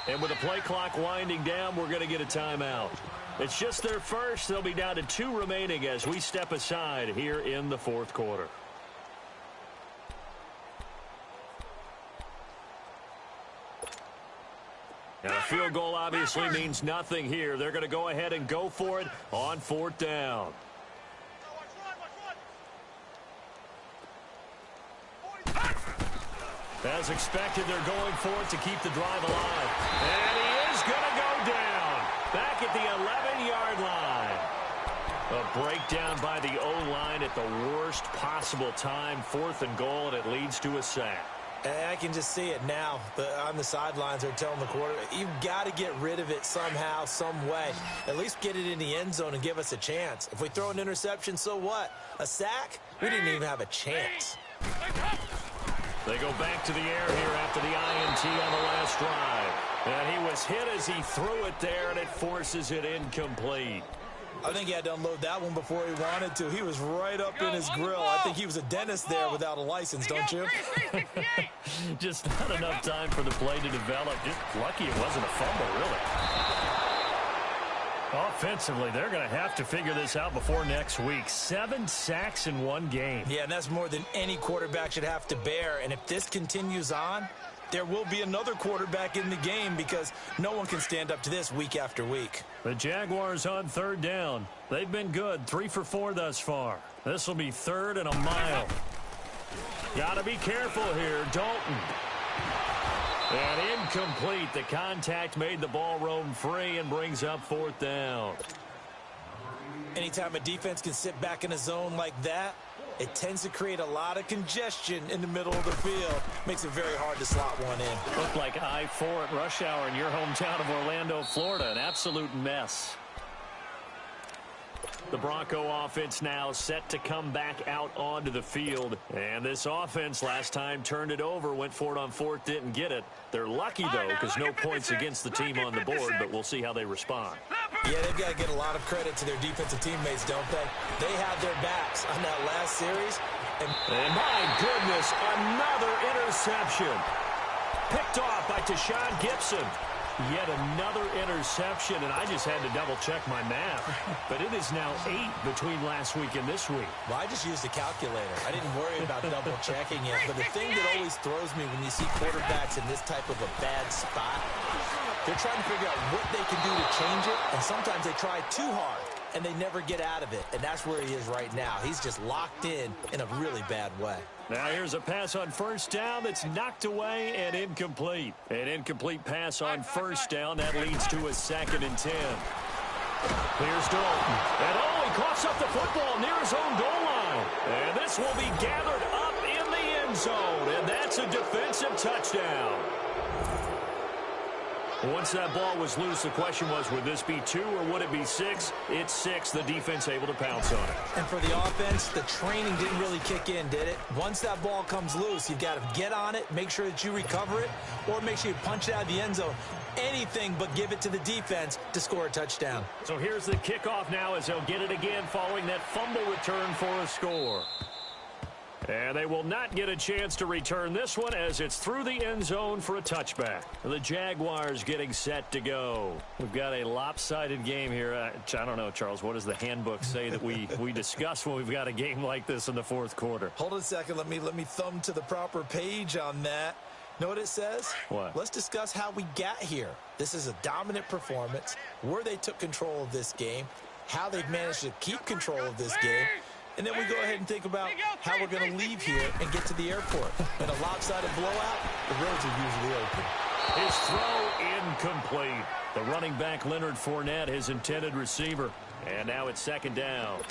And with the play clock winding down, we're going to get a timeout. It's just their first. They'll be down to 2 remaining as we step aside here in the 4th quarter. Now, a field goal obviously means nothing here. They're going to go ahead and go for it on 4th down. As expected, they're going for it to keep the drive alive. And he is going to go down. Back at the 11-yard line. A breakdown by the O-line at the worst possible time. 4th and goal, and it leads to a sack. And I can just see it now. On the sidelines, they're telling the quarterback, you've got to get rid of it somehow, some way. At least get it in the end zone and give us a chance. If we throw an interception, so what? A sack? We didn't even have a chance. They go back to the air here after the INT on the last drive. And he was hit as he threw it there, and it forces it incomplete. I think he had to unload that one before he wanted to. He was right up in his grill. I think he was a dentist there without a license, don't you? Just not enough time for the play to develop. Just lucky it wasn't a fumble, really. Offensively, they're going to have to figure this out before next week. 7 sacks in 1 game. Yeah, and that's more than any quarterback should have to bear. And if this continues on, there will be another quarterback in the game because no one can stand up to this week after week. The Jaguars on third down. They've been good, 3 for 4 thus far. This will be 3rd and a mile. Got to be careful here, Dalton. And incomplete. The contact made the ball roam free and brings up 4th down. Anytime a defense can sit back in a zone like that, it tends to create a lot of congestion in the middle of the field. Makes it very hard to slot one in. Looked like I-4 at rush hour in your hometown of Orlando, Florida. An absolute mess. The Bronco offense now set to come back out onto the field. And this offense last time turned it over, went for it on 4th, didn't get it. They're lucky, though, because no points against the team on the board, but we'll see how they respond. Yeah, they've got to get a lot of credit to their defensive teammates, don't they? They had their backs on that last series. And my goodness, another interception. Picked off by Tashawn Gibson. Yet another interception, and I just had to double-check my math. But it is now 8 between last week and this week. Well, I just used a calculator. I didn't worry about double-checking it. But the thing that always throws me when you see quarterbacks in this type of a bad spot, they're trying to figure out what they can do to change it, and sometimes they try too hard, and they never get out of it. And that's where he is right now. He's just locked in a really bad way. Now here's a pass on 1st down that's knocked away and incomplete. An incomplete pass on 1st down. That leads to a 2nd and 10. Here's Dalton. And he coughs up the football near his own goal line. And this will be gathered up in the end zone. And that's a defensive touchdown. Once that ball was loose, the question was, would this be 2 or would it be 6? It's 6. The defense able to pounce on it. And for the offense, the training didn't really kick in, did it? Once that ball comes loose, you've got to get on it, make sure that you recover it, or make sure you punch it out of the end zone. Anything but give it to the defense to score a touchdown. So here's the kickoff now as they'll get it again following that fumble return for a score. And they will not get a chance to return this one as it's through the end zone for a touchback. The Jaguars getting set to go. We've got a lopsided game here. I don't know, Charles, what does the handbook say that we discuss when we've got a game like this in the fourth quarter? Hold on a second. Let me thumb to the proper page on that. Know what it says? What? Let's discuss how we got here. This is a dominant performance, where they took control of this game, how they've managed to keep control of this game, and then we go ahead and think about how we're going to leave here and get to the airport. In a lopsided blowout, the roads are usually open. His throw incomplete. The running back, Leonard Fournette, his intended receiver. And now it's second down.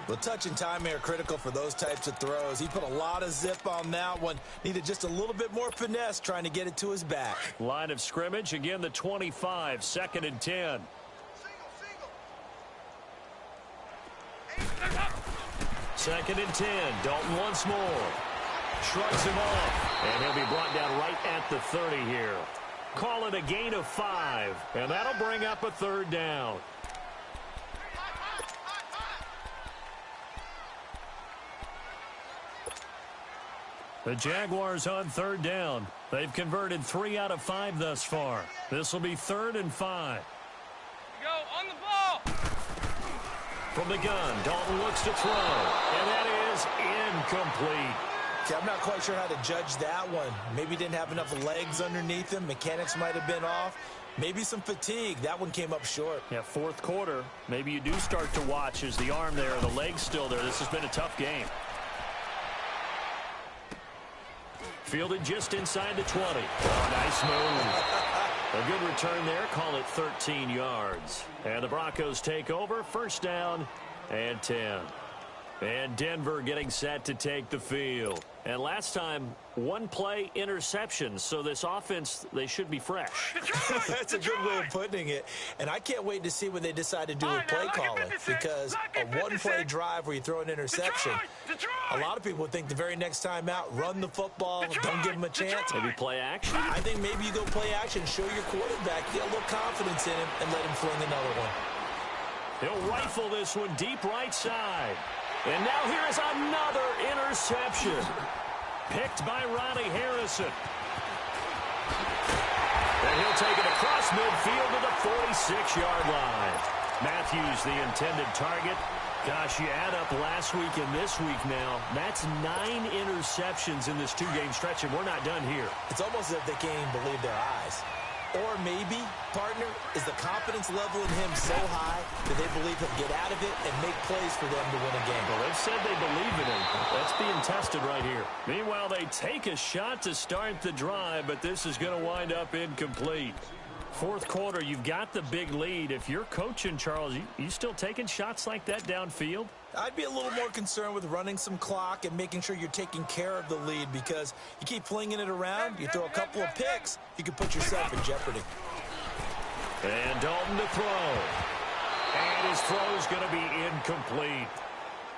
Well, touch and time are critical for those types of throws. He put a lot of zip on that one. Needed just a little bit more finesse trying to get it to his back. Line of scrimmage, again the 25, second and 10. Second and 10. Dalton once more. Shrugs him off. And he'll be brought down right at the 30 here. Call it a gain of 5. And that'll bring up a third down. The Jaguars on third down. They've converted 3 out of 5 thus far. This will be 3rd and 5. Go on the ball. From the gun, Dalton looks to throw, and that is incomplete. Okay, I'm not quite sure how to judge that one. Maybe didn't have enough legs underneath him. Mechanics might have been off. Maybe some fatigue. That one came up short. Yeah, fourth quarter. Maybe you do start to watch as the arm there, the leg's still there. This has been a tough game. Fielded just inside the 20. Oh, nice move. A good return there. Call it 13 yards. And the Broncos take over. First down and 10. And Denver getting set to take the field. And last time, 1 play interception. So this offense, they should be fresh. That's a good way of putting it. And I can't wait to see what they decide to do with play calling. Because a 1-play drive where you throw an interception, a lot of people would think the very next time out, run the football, don't give them a chance. Maybe play action. I think maybe you go play action, show your quarterback, get a little confidence in him, and let him fling another one. He'll rifle this one deep right side. And now here is another interception. Picked by Ronnie Harrison. And he'll take it across midfield to the 46-yard line. Matthews, the intended target. Gosh, you add up last week and this week now. That's 9 interceptions in this 2-game stretch, and we're not done here. It's almost as if they can't even believe their eyes. Or maybe, partner, is the confidence level in him so high that they believe he'll get out of it and make plays for them to win a game. Well, they've said they believe in him. That's being tested right here. Meanwhile, they take a shot to start the drive, but this is going to wind up incomplete. Fourth quarter, you've got the big lead. If you're coaching, Charles, you still taking shots like that downfield? I'd be a little more concerned with running some clock and making sure you're taking care of the lead, because you keep flinging it around, you throw a couple of picks, you can put yourself in jeopardy. And Dalton to throw. And his throw is going to be incomplete.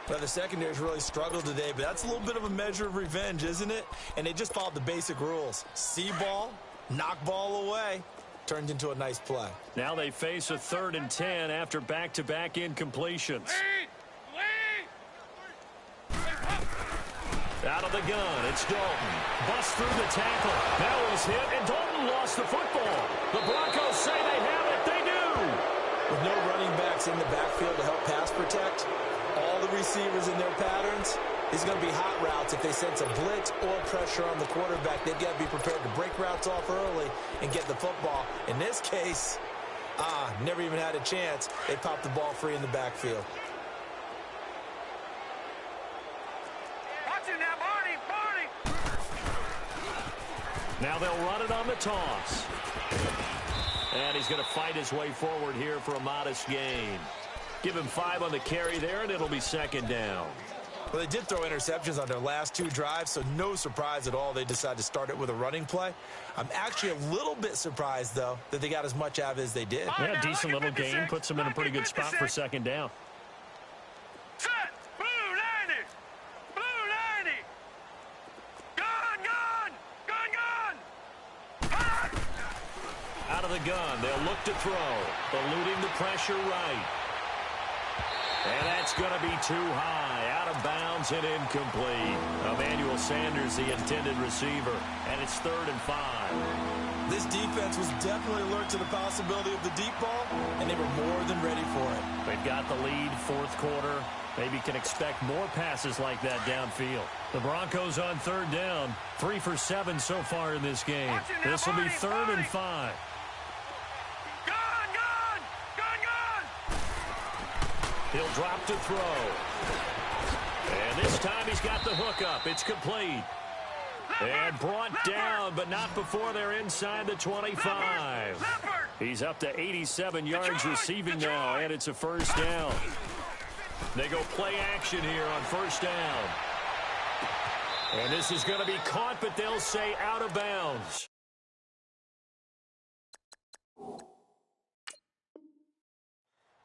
Well, the secondary's really struggled today, but that's a little bit of a measure of revenge, isn't it? And they just followed the basic rules. See ball, knock ball away. Turned into a nice play. Now they face a 3rd and 10 after back-to-back incompletions. Out of the gun, it's Dalton. Busts through the tackle. Now he's hit, and Dalton lost the football. The Broncos say they have it. They do. With no running backs in the backfield to help pass protect, all the receivers in their patterns, these are going to be hot routes. If they sense a blitz or pressure on the quarterback, they've got to be prepared to break routes off early and get the football. In this case, never even had a chance. They popped the ball free in the backfield. Now they'll run it on the toss. And he's going to fight his way forward here for a modest gain. Give him 5 on the carry there, and it'll be second down. Well, they did throw interceptions on their last 2 drives, so no surprise at all they decided to start it with a running play. I'm actually a little bit surprised, though, that they got as much out of it as they did. Yeah, decent little game. Puts them in a pretty good spot for second down. Set. Blue 90. Blue 90. Gun. Out of the gun. They'll look to throw. Eluding the pressure right. And that's going to be too high. Out of bounds and incomplete. Emmanuel Sanders, the intended receiver. And it's 3rd and 5. This defense was definitely alert to the possibility of the deep ball, and they were more than ready for it. They've got the lead, 4th quarter. Maybe can expect more passes like that downfield. The Broncos on 3rd down. 3 for 7 so far in this game. This will be 3rd and 5. He'll drop to throw. And this time he's got the hook up. It's complete. And brought down, but not before they're inside the 25. He's up to 87 yards receiving now, and it's a 1st down. They go play action here on 1st down. And this is going to be caught, but they'll say out of bounds.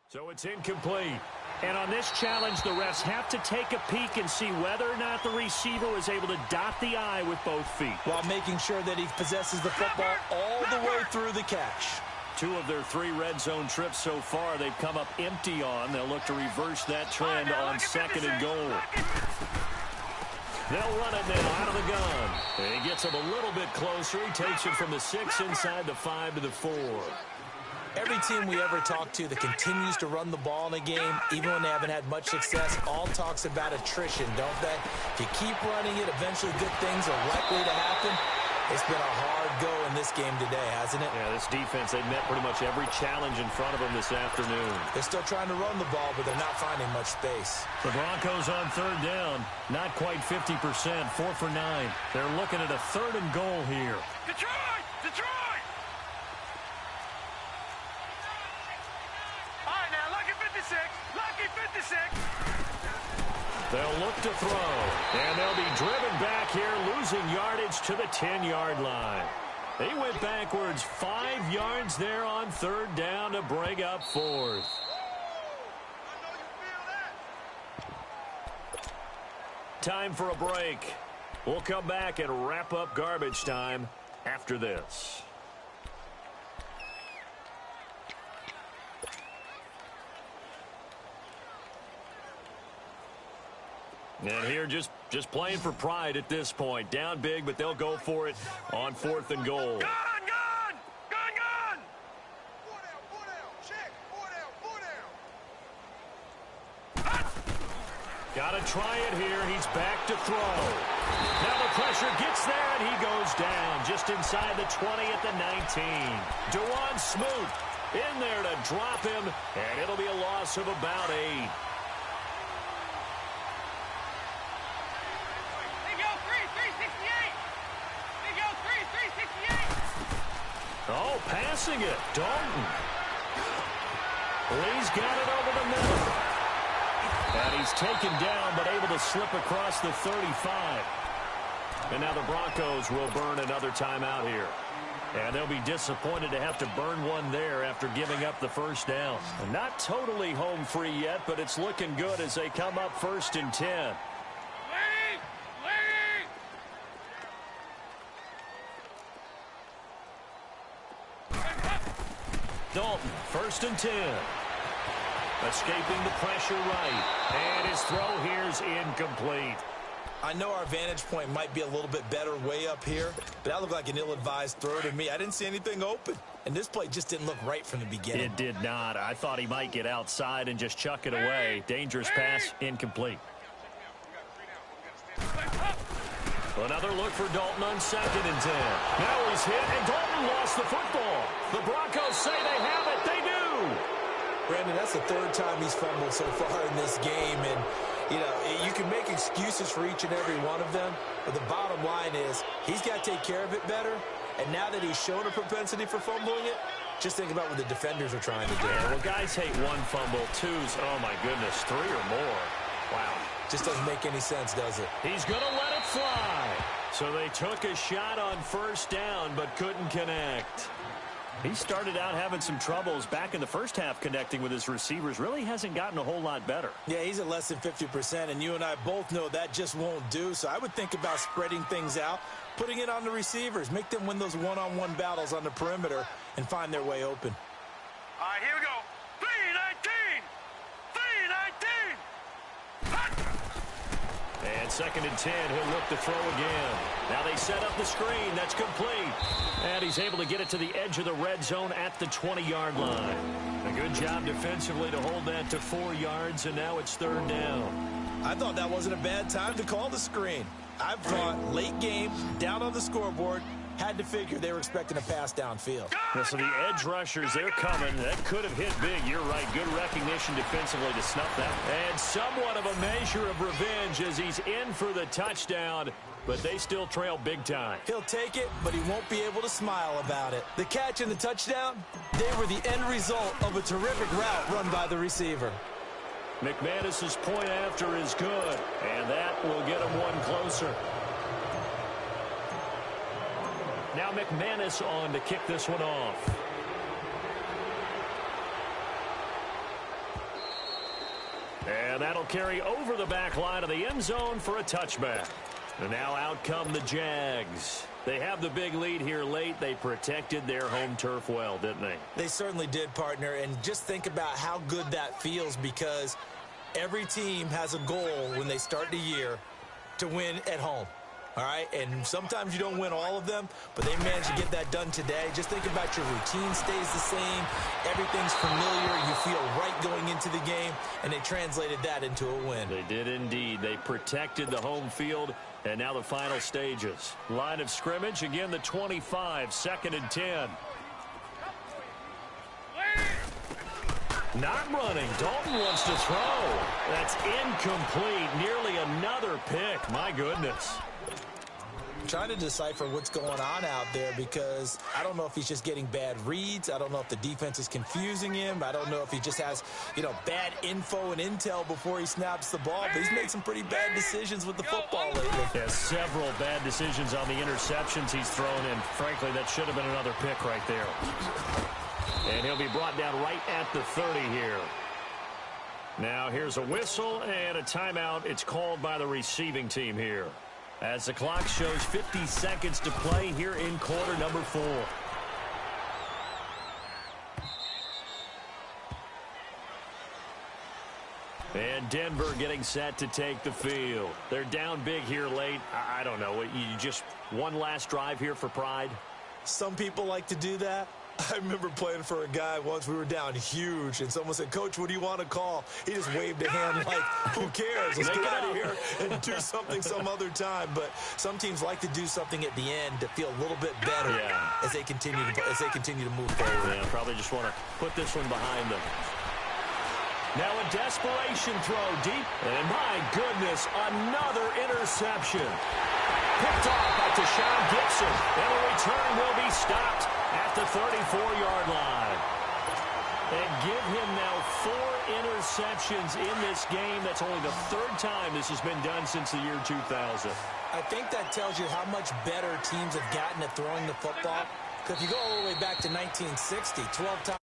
So it's incomplete. And on this challenge, the refs have to take a peek and see whether or not the receiver was able to dot the I with both feet. While making sure that he possesses the football all the way through the catch. 2 of their 3 red zone trips so far, they've come up empty on. They'll look to reverse that trend on 2nd and goal. They'll run it now out of the gun. And he gets him a little bit closer. He takes it from the 6 inside the 5 to the 4. Every team we ever talk to that continues to run the ball in a game, even when they haven't had much success, all talks about attrition, don't they? If you keep running it, eventually good things are likely to happen. It's been a hard go in this game today, hasn't it? Yeah, this defense, they've met pretty much every challenge in front of them this afternoon. They're still trying to run the ball, but they're not finding much space. The Broncos on 3rd down, not quite 50%, 4 for 9. They're looking at a 3rd and goal here. Detroit! Detroit! All right, now, lucky 56. Lucky 56. They'll look to throw, and they'll be driven back here, losing yardage to the 10-yard line. They went backwards 5 yards there on 3rd down to bring up 4th. Time for a break. We'll come back and wrap up garbage time after this. And here just playing for pride at this point. Down big, but they'll go for it on 4th and goal. Gun! Gun! Gun! Gun! 4 down. Check. 4 down. Got to try it here. He's back to throw. Now the pressure gets there, and he goes down just inside the 20 at the 19. DeJuan Smoot in there to drop him, and it'll be a loss of about 8. Oh, passing it. Dalton. Lee's got it over the middle. And he's taken down, but able to slip across the 35. And now the Broncos will burn another timeout here. And they'll be disappointed to have to burn one there after giving up the 1st down. Not totally home free yet, but it's looking good as they come up 1st and 10. Dalton, 1st and 10. Escaping the pressure right. And his throw here's incomplete. I know our vantage point might be a little bit better way up here, but that looked like an ill-advised throw to me. I didn't see anything open. And this play just didn't look right from the beginning. It did not. I thought he might get outside and just chuck it away. Dangerous pass, incomplete. Another look for Dalton on 2nd and 10. Now he's hit, and Dalton lost the football. The Broncos say they have it. They do. Brandon, that's the 3rd time he's fumbled so far in this game. And, you know, you can make excuses for each and every one of them. But the bottom line is he's got to take care of it better. And now that he's shown a propensity for fumbling it, just think about what the defenders are trying to do. Yeah, well, guys hate 1 fumble, 2's, oh, my goodness, 3 or more. Wow. Just doesn't make any sense, does it? He's going to let it fly. So they took a shot on first down but couldn't connect. He started out having some troubles back in the first half connecting with his receivers. Really hasn't gotten a whole lot better. Yeah, he's at less than 50%, and you and I both know that just won't do. So I would think about spreading things out, putting it on the receivers, make them win those one-on-one battles on the perimeter and find their way open. All right, here we go. 3-19. 3-19. And 2nd and 10, he'll look to throw again. Now they set up the screen. That's complete. And he's able to get it to the edge of the red zone at the 20-yard line. A good job defensively to hold that to 4 yards, and now it's 3rd down. I thought that wasn't a bad time to call the screen. I thought late game, down on the scoreboard, had to figure they were expecting a pass downfield. Yeah, so the edge rushers, they're coming. That could have hit big. You're right. Good recognition defensively to snuff that. And somewhat of a measure of revenge as he's in for the touchdown, but they still trail big time. He'll take it, but he won't be able to smile about it. The catch and the touchdown, they were the end result of a terrific route run by the receiver. McManus's point after is good, and that will get him one closer. Now McManus on to kick this one off. And that'll carry over the back line of the end zone for a touchback. And now out come the Jags. They have the big lead here late. They protected their home turf well, didn't they? They certainly did, partner. And just think about how good that feels, because every team has a goal when they start the year to win at home. All right, and sometimes you don't win all of them, but they managed to get that done today. Just think about your routine stays the same. Everything's familiar. You feel right going into the game, and they translated that into a win. They did indeed. They protected the home field, and now the final stages. Line of scrimmage, again the 25, 2nd and 10. Not running. Dalton wants to throw. That's incomplete. Nearly another pick. My goodness. Trying to decipher what's going on out there, because I don't know if he's just getting bad reads. I don't know if the defense is confusing him. I don't know if he just has, bad info and intel before he snaps the ball. But he's made some pretty bad decisions with the football lately. Yeah, several bad decisions on the interceptions he's thrown, and frankly, that should have been another pick right there. And he'll be brought down right at the 30 here. Now here's a whistle and a timeout. It's called by the receiving team here, as the clock shows 50 seconds to play here in quarter number 4. And Denver getting set to take the field. They're down big here late. I don't know. You just one last drive here for pride? Some people like to do that. I remember playing for a guy once. We were down huge, and someone said, "Coach, what do you want to call?" He just waved a hand like, "Who cares? Let's get out of here and do something some other time." But some teams like to do something at the end to feel a little bit better as they continue to move forward. Yeah, probably just want to put this one behind them. Now a desperation throw deep, and my goodness, another interception. Picked off by Tashawn Gibson, and the return will be stopped at the 34-yard line. And give him now 4 interceptions in this game. That's only the 3rd time this has been done since the year 2000. I think that tells you how much better teams have gotten at throwing the football. Because if you go all the way back to 1960, 12 times.